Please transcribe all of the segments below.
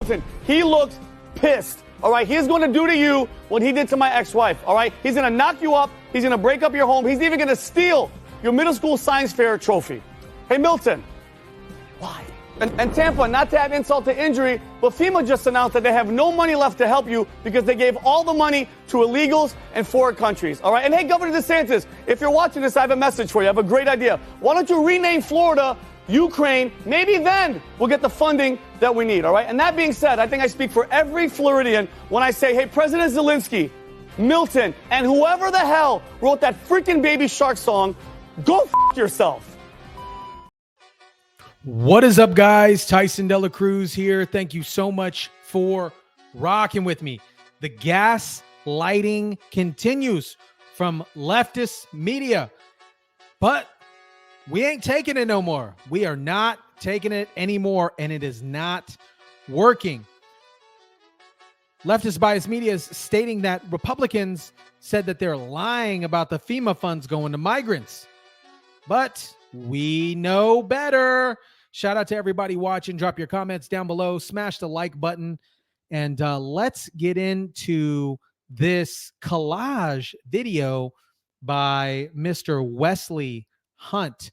Listen, he looks pissed. All right, he's going to do to you what he did to my ex-wife. All right, he's going to knock you up. He's going to break up your home. He's even going to steal your middle school science fair trophy. Hey, Milton, why? And Tampa, not to add insult to injury, but FEMA just announced that they have no money left to help you because they gave all the money to illegals in foreign countries. All right, and hey, Governor DeSantis, if you're watching this, I have a message for you. I have a great idea. Why don't you rename Florida Ukraine? Maybe then we'll get the funding that we need, all right? And that being said, I think I speak for every Floridian when I say, hey, President Zelensky, Milton, and whoever the hell wrote that freaking Baby Shark song, go f*** yourself. What is up, guys? Tyson Dela Cruz here. Thank you so much for rocking with me. The gaslighting continues from leftist media, but we ain't taking it no more. We are not taking it anymore, and it is not working. Leftist biased media is stating that Republicans said that they're lying about the FEMA funds going to migrants. But we know better. Shout out to everybody watching. Drop your comments down below. Smash the like button. And let's get into this collage video by Mr. Wesley Hunt.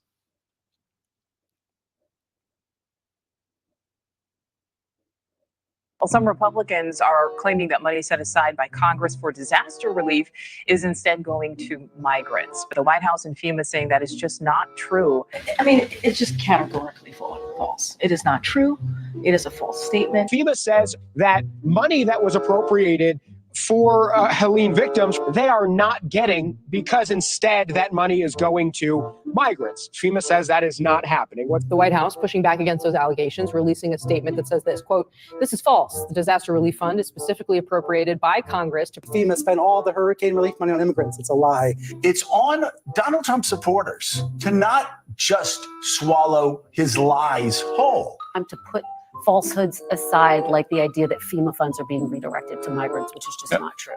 Well, some Republicans are claiming that money set aside by Congress for disaster relief is instead going to migrants. But the White House and FEMA saying that is just not true. I mean, it's just categorically false. It is not true. It is a false statement. FEMA says that money that was appropriated for Helene victims, they are not getting because instead that money is going to migrants. FEMA says that is not happening. The White House pushing back against those allegations, releasing a statement that says this, quote, "This is false. The disaster relief fund is specifically appropriated by Congress to..." FEMA spent all the hurricane relief money on immigrants. It's a lie. It's on Donald Trump supporters to not just swallow his lies whole. To put falsehoods aside, like the idea that FEMA funds are being redirected to migrants, which is just not true.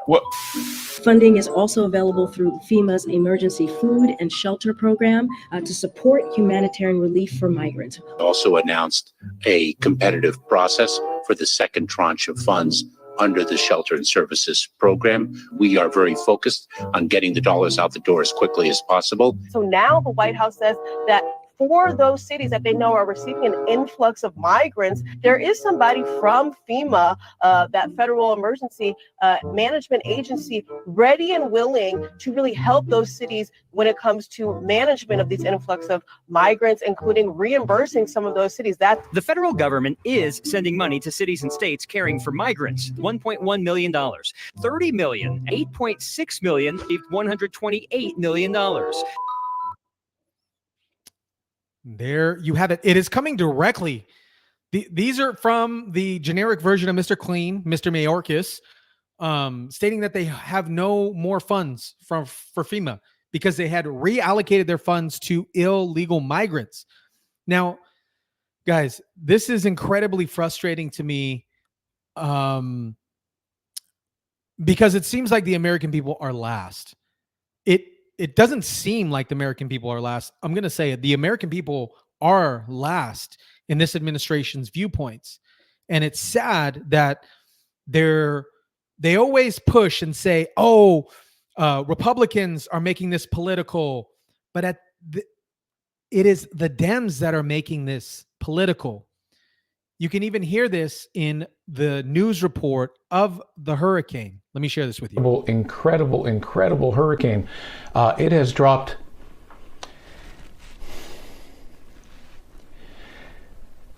Funding is also available through FEMA's Emergency Food and Shelter Program to support humanitarian relief for migrants. Also announced a competitive process for the second tranche of funds under the Shelter and Services Program. We are very focused on getting the dollars out the door as quickly as possible. So now the White House says that for those cities that they know are receiving an influx of migrants, there is somebody from FEMA, that federal emergency management agency, ready and willing to really help those cities when it comes to management of these influx of migrants, including reimbursing some of those cities. The federal government is sending money to cities and states caring for migrants. $1.1 million, $30 million, $8.6 million, $128 million. There you have it. It is coming directly. These are from the generic version of Mr. Clean, Mr. Mayorkas, stating that they have no more funds for FEMA because they had reallocated their funds to illegal migrants. Now, guys, this is incredibly frustrating to me because it seems like the American people are last. It doesn't seem like the American people are last. I'm going to say it. The American people are last in this administration's viewpoints. And it's sad that they always push and say, Republicans are making this political, but it is the Dems that are making this political. You can even hear this in the news report of the hurricane. Let me share this with you. Incredible hurricane. It has dropped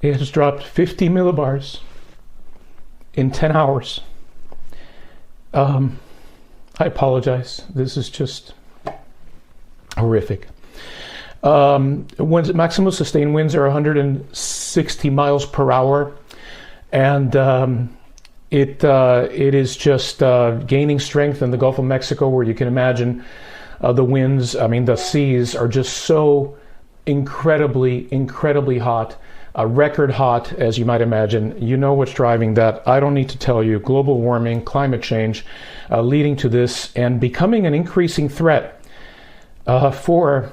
50 millibars in 10 hours. I apologize. This is just horrific. Maximum sustained winds are 160 miles per hour, and it is just gaining strength in the Gulf of Mexico, where you can imagine the winds. I mean, the seas are just so incredibly hot, record hot, as you might imagine. You know what's driving that. I don't need to tell you. Global warming, climate change, leading to this and becoming an increasing threat for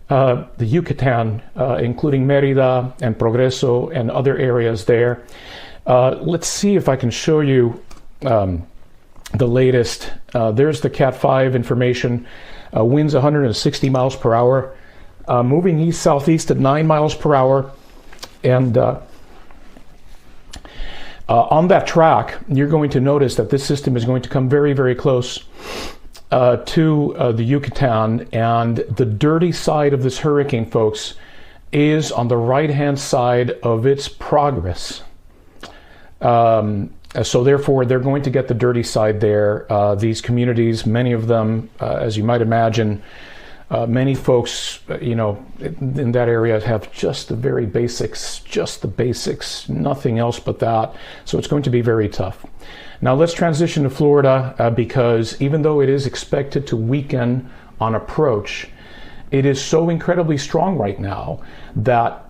the Yucatan, including Mérida and Progreso and other areas there. Let's see if I can show you the latest. There's the Cat 5 information. Winds 160 miles per hour, moving east-southeast at 9 miles per hour. And on that track, you're going to notice that this system is going to come very, very close to the Yucatan. And the dirty side of this hurricane, folks, is on the right-hand side of its progress. So therefore, they're going to get the dirty side there. These communities, many of them, as you might imagine, many folks, in that area have just the very basics, nothing else but that. So it's going to be very tough. Now let's transition to Florida because even though it is expected to weaken on approach, it is so incredibly strong right now that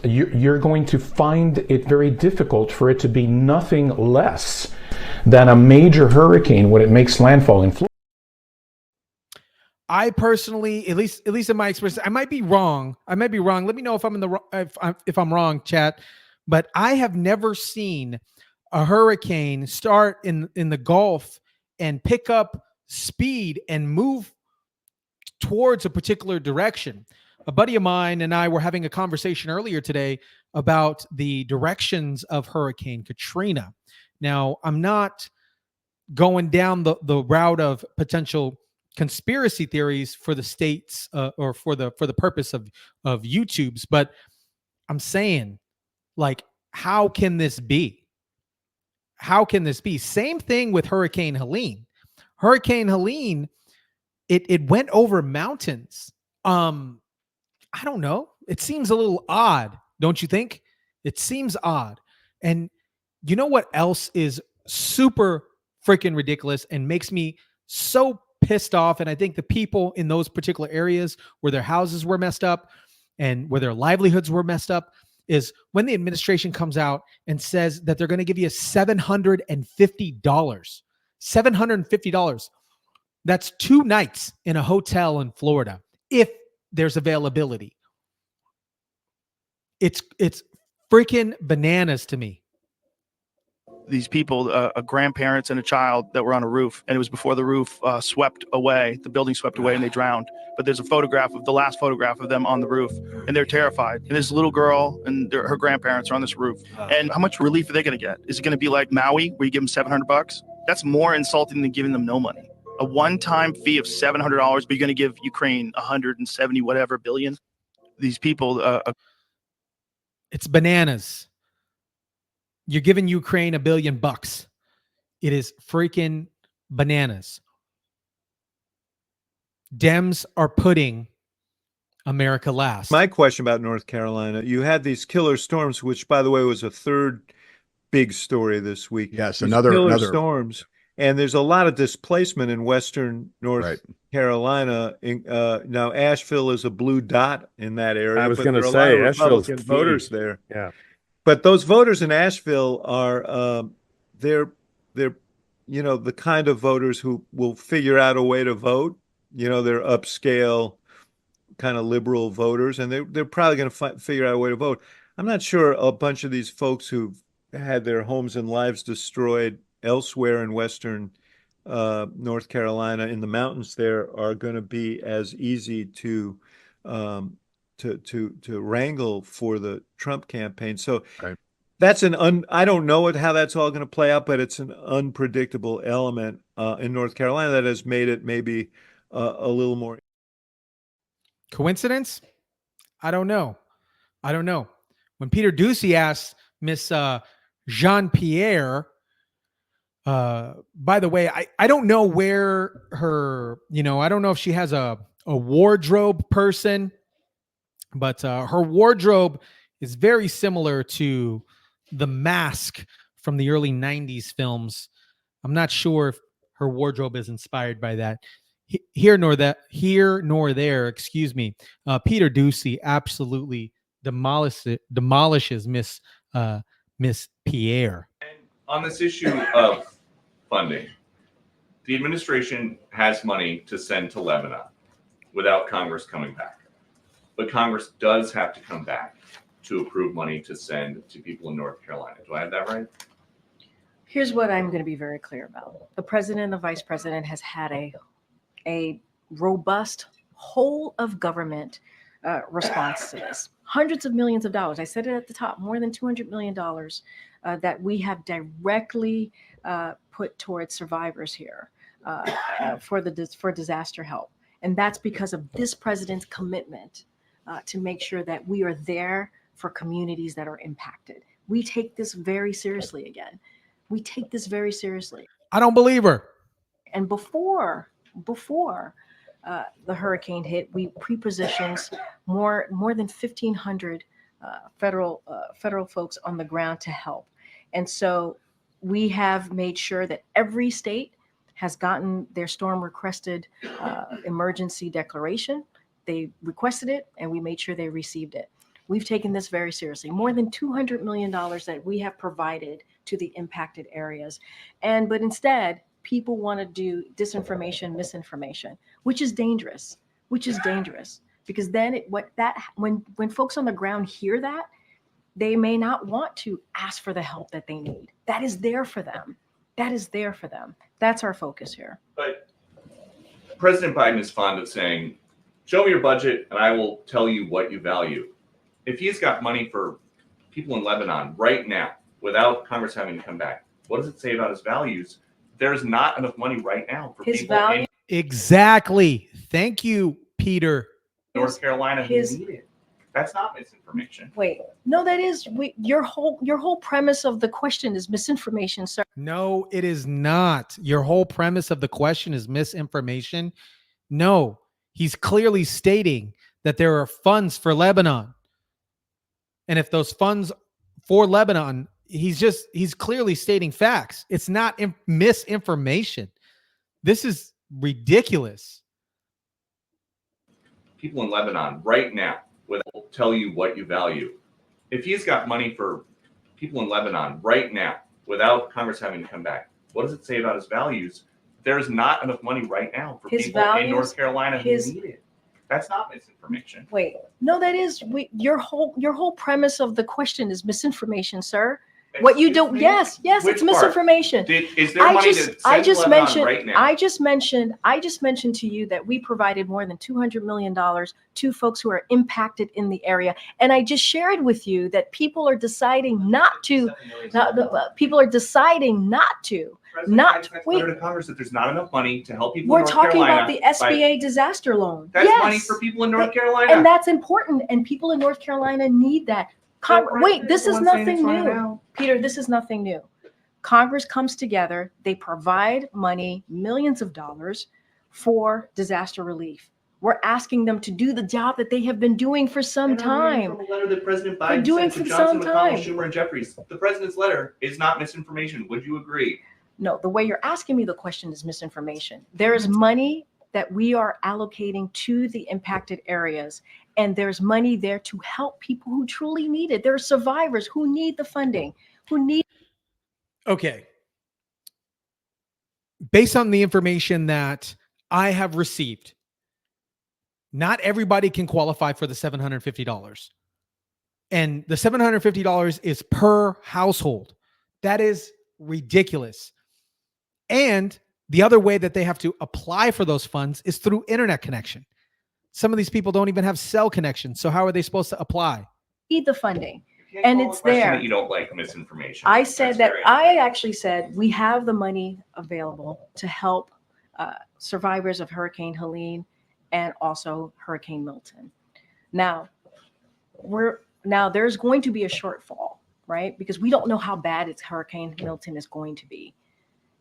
you're going to find it very difficult for it to be nothing less than a major hurricane when it makes landfall in Florida. I personally, at least in my experience, I might be wrong. Let me know if I'm wrong, chat. But I have never seen a hurricane start in the Gulf and pick up speed and move towards a particular direction. A buddy of mine and I were having a conversation earlier today about the directions of Hurricane Katrina. Now, I'm not going down the route of potential conspiracy theories for the states or for the purpose of YouTube's, but I'm saying, like, how can this be? How can this be? Same thing with Hurricane Helene. Hurricane Helene, it went over mountains. I don't know. It seems a little odd, don't you think? It seems odd. And you know what else is super freaking ridiculous and makes me so pissed off? And I think the people in those particular areas where their houses were messed up and where their livelihoods were messed up is when the administration comes out and says that they're going to give you $750. $750. That's 2 nights in a hotel in Florida, if there's availability. It's freaking bananas to me. These people, a grandparents and a child that were on a roof, and it was before the roof swept away, the building swept away and they drowned. But there's a photograph of the last photograph of them on the roof, and they're terrified. And this little girl and her grandparents are on this roof. And how much relief are they going to get? Is it going to be like Maui, where you give them $700? That's more insulting than giving them no money. A one-time fee of $700, but you're going to give Ukraine 170 whatever billion. These people, it's bananas. You're giving Ukraine $1 billion. It is freaking bananas. Dems are putting America last. My question about North Carolina, you had these killer storms, which, by the way, was a third big story this week. Yes, these another storms. And there's a lot of displacement in western North Carolina. Now, Asheville is a blue dot in that area. I was going to say, Asheville's voters there. Yeah. But those voters in Asheville are they're the kind of voters who will figure out a way to vote. They're upscale kind of liberal voters, and they're probably going to figure out a way to vote. I'm not sure a bunch of these folks who've had their homes and lives destroyed elsewhere in western North Carolina in the mountains there are going to be as easy to wrangle for the Trump campaign. So that's I don't know how that's all going to play out, but it's an unpredictable element in North Carolina that has made it maybe a little more. Coincidence? I don't know. When Peter Ducey asked Miss Jean-Pierre, by the way, I don't know where her, I don't know if she has a wardrobe person, but her wardrobe is very similar to The Mask from the early 90s films. I'm not sure if her wardrobe is inspired by that. Here nor there, excuse me. Peter Ducey absolutely demolishes Miss Pierre. And on this issue of funding, the administration has money to send to Lebanon without Congress coming back. But Congress does have to come back to approve money to send to people in North Carolina. Do I have that right? Here's what I'm going to be very clear about. The president and the vice president has had a robust whole of government response to this. Hundreds of millions of dollars. I said it at the top, more than $200 million that we have directly put towards survivors here for disaster help. And that's because of this president's commitment to make sure that we are there for communities that are impacted. We take this very seriously again. We take this very seriously. I don't believe her. And before the hurricane hit, we pre-positioned more than 1,500 federal folks on the ground to help. And so we have made sure that every state has gotten their storm requested emergency declaration. They requested it, and we made sure they received it. We've taken this very seriously. More than $200 million that we have provided to the impacted areas. But instead, people want to do disinformation, misinformation, which is dangerous, because then when folks on the ground hear that, they may not want to ask for the help that they need. That is there for them. That's our focus here. But President Biden is fond of saying, show me your budget and I will tell you what you value. If he's got money for people in Lebanon right now, without Congress having to come back, what does it say about his values? There's not enough money right now for His people value. in Exactly. Thank you, Peter. North Carolina who need it. That's not misinformation. Wait, no, that is your whole premise of the question is misinformation, sir. No, it is not. Your whole premise of the question is misinformation. No, he's clearly stating that there are funds for Lebanon. And if those funds for Lebanon, he's clearly stating facts. It's not misinformation. This is ridiculous. People in Lebanon right now will tell you what you value. If he's got money for people in Lebanon right now, without Congress having to come back, what does it say about his values? There's not enough money right now for His people values, in North Carolina who his- need it. That's not misinformation. Wait, no, that is your whole premise of the question is misinformation, sir. What you do? Yes, Which it's part? misinformation. Is there money to send to Lebanon right now? I just mentioned to you that we provided more than $200 million to folks who are impacted in the area, and I just shared with you that people are deciding not to. People are deciding not to. Letter to Congress that there's not enough money to help people We're in North talking Carolina. about the SBA disaster loan. That's Yes. money for people in North Carolina. And that's important, and people in North Carolina need that. Wait, this is nothing new. Peter, this is nothing new. Congress comes together, they provide money, millions of dollars for disaster relief. We're asking them to do the job that they have been doing for some time. From a letter that President They're Biden doing sent to for Johnson, some McConnell, time. Schumer, and Jeffries. The president's letter is not misinformation. Would you agree? No, the way you're asking me the question is misinformation. There is money that we are allocating to the impacted areas, and there's money there to help people who truly need it. There are survivors who need the funding, who need. Okay. Based on the information that I have received, not everybody can qualify for the $750. And the $750 is per household. That is ridiculous. And the other way that they have to apply for those funds is through internet connection. Some of these people don't even have cell connection. So how are they supposed to apply? Need the funding, and it's there. That you don't like misinformation. I said That's that very I actually said we have the money available to help survivors of Hurricane Helene and also Hurricane Milton. Now, there's going to be a shortfall, right? Because we don't know how bad it's Hurricane Milton is going to be,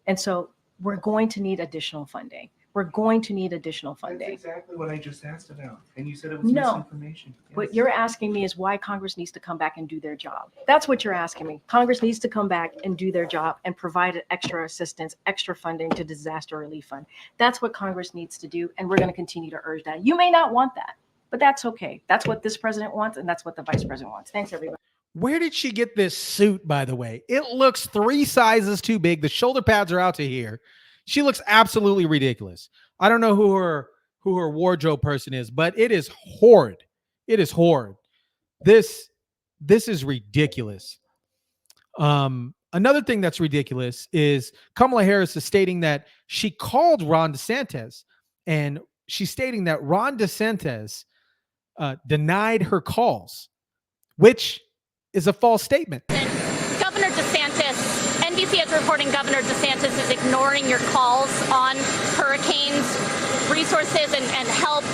and so we're going to need additional funding. That's exactly what I just asked about. And you said it was No. misinformation. What you're asking me is why Congress needs to come back and do their job. That's what you're asking me. Congress needs to come back and do their job and provide extra assistance, extra funding to disaster relief fund. That's what Congress needs to do, and we're going to continue to urge that. You may not want that, but that's okay. That's what this president wants, and that's what the vice president wants. Thanks, everybody. Where did she get this suit, by the way? It looks 3 sizes too big. The shoulder pads are out to here. She looks absolutely ridiculous. I don't know who her wardrobe person is, but it is horrid. It is horrid. This This is ridiculous. Another thing that's ridiculous is Kamala Harris is stating that she called Ron DeSantis, and she's stating that Ron DeSantis denied her calls, which is a false statement. Governor DeSantis, NBC is reporting Governor DeSantis is ignoring your calls on hurricanes, resources, and help.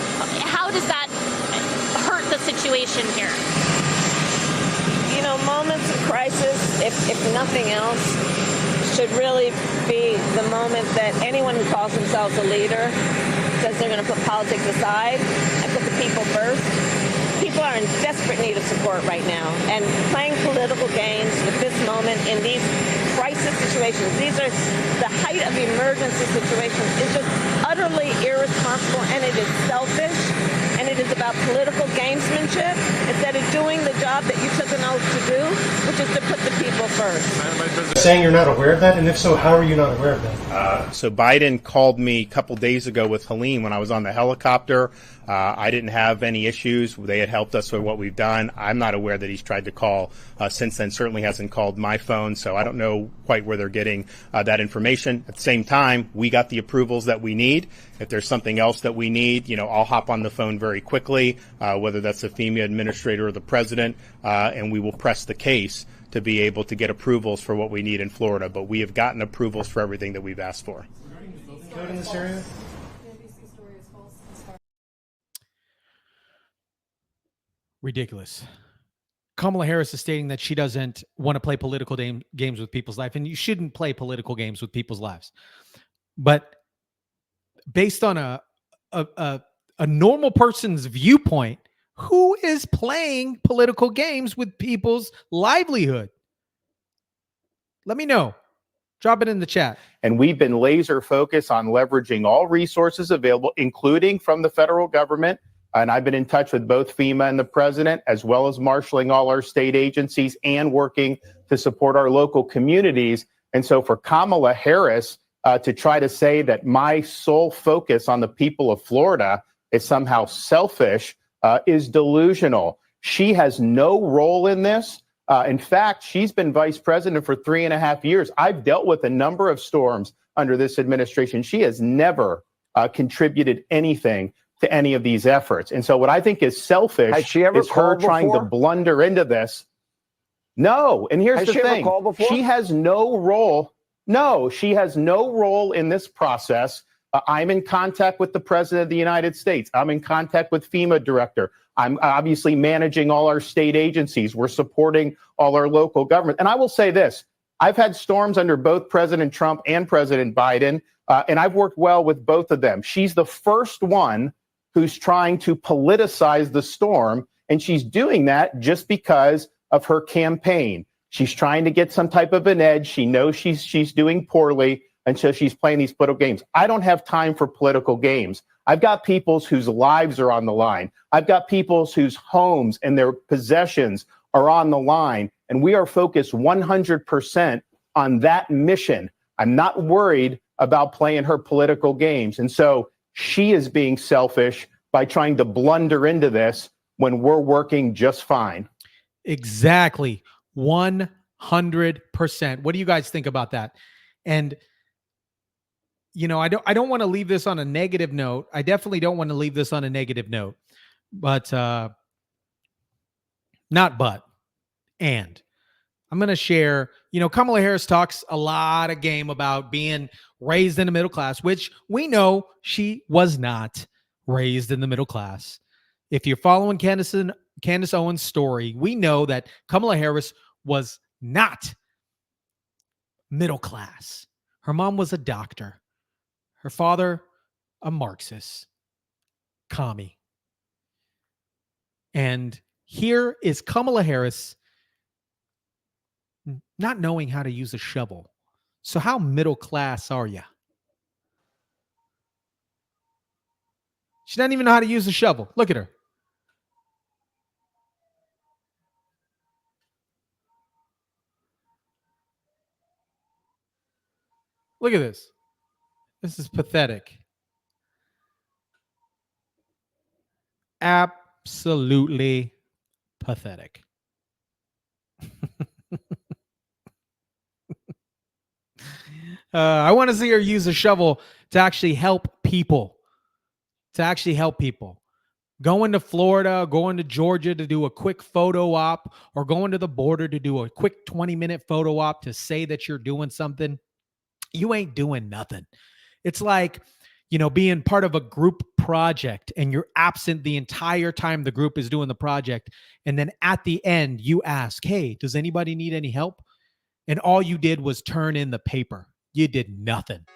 How does that hurt the situation here? You know, moments of crisis, if nothing else, should really be the moment that anyone who calls themselves a leader says they're going to put politics aside and put the people first. People are in desperate need of support right now, and playing political games with this moment in these crisis situations, these are the height of emergency situations, is just utterly irresponsible, and it is selfish, and it is about political gamesmanship instead of doing the job that you took an oath to do, which is to put the people first. Saying you're not aware of that, and if so, how are you not aware of that? So Biden called me a couple days ago with Helene when I was on the helicopter. I didn't have any issues. They had helped us with what we've done. I'm not aware that he's tried to call since then. Certainly hasn't called my phone, so I don't know quite where they're getting that information. At the same time, we got the approvals that we need. If there's something else that we need, I'll hop on the phone very quickly, whether that's the FEMA administrator or the president, and we will press the case to be able to get approvals for what we need in Florida. But we have gotten approvals for everything that we've asked for. Code in this area? Ridiculous. Kamala Harris is stating that she doesn't want to play political games with people's life, and you shouldn't play political games with people's lives. But based on a normal person's viewpoint, who is playing political games with people's livelihood? Let me know. Drop it in the chat. And we've been laser focused on leveraging all resources available, including from the federal government. And I've been in touch with both FEMA and the president, as well as marshaling all our state agencies and working to support our local communities. And so for Kamala Harris to try to say that my sole focus on the people of Florida is somehow selfish is delusional. She has no role in this. In fact, she's been vice president for 3.5 years. I've dealt with a number of storms under this administration. She has never contributed anything to any of these efforts. And so what I think is selfish Has she ever is her called trying to before? blunder into this. No. And here's Has the she ever thing. called before? She has no role. No, she has no role in this process. I'm in contact with the president of the United States. I'm in contact with FEMA director. I'm obviously managing all our state agencies. We're supporting all our local government. And I will say this, I've had storms under both President Trump and President Biden, and I've worked well with both of them. She's the first one who's trying to politicize the storm, and she's doing that just because of her campaign. She's trying to get some type of an edge. She knows she's doing poorly, and so she's playing these political games. I don't have time for political games. I've got people whose lives are on the line. I've got people whose homes and their possessions are on the line, and we are focused 100% on that mission. I'm not worried about playing her political games. And so she is being selfish by trying to blunder into this when we're working just fine. Exactly. 100%. What do you guys think about that? And I don't want to leave this on a negative note. I definitely don't want to leave this on a negative note. But I'm going to share, Kamala Harris talks a lot of game about being raised in the middle class, which we know she was not raised in the middle class. If you're following Candace Owens' story, we know that Kamala Harris was not middle class. Her mom was a doctor. Her father, a Marxist, commie. And here is Kamala Harris not knowing how to use a shovel. So how middle class are you? She doesn't even know how to use a shovel. Look at her. Look at this. This is pathetic. Absolutely pathetic. I want to see her use a shovel to actually help people. Going to Florida, going to Georgia to do a quick photo op, or going to the border to do a quick 20-minute photo op to say that you're doing something, you ain't doing nothing. It's like, being part of a group project and you're absent the entire time the group is doing the project. And then at the end, you ask, hey, does anybody need any help? And all you did was turn in the paper. You did nothing.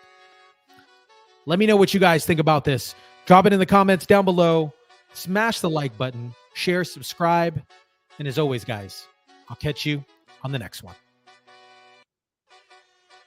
Let me know what you guys think about this. Drop it in the comments down below. Smash the like button, share, subscribe. And as always, guys, I'll catch you on the next one.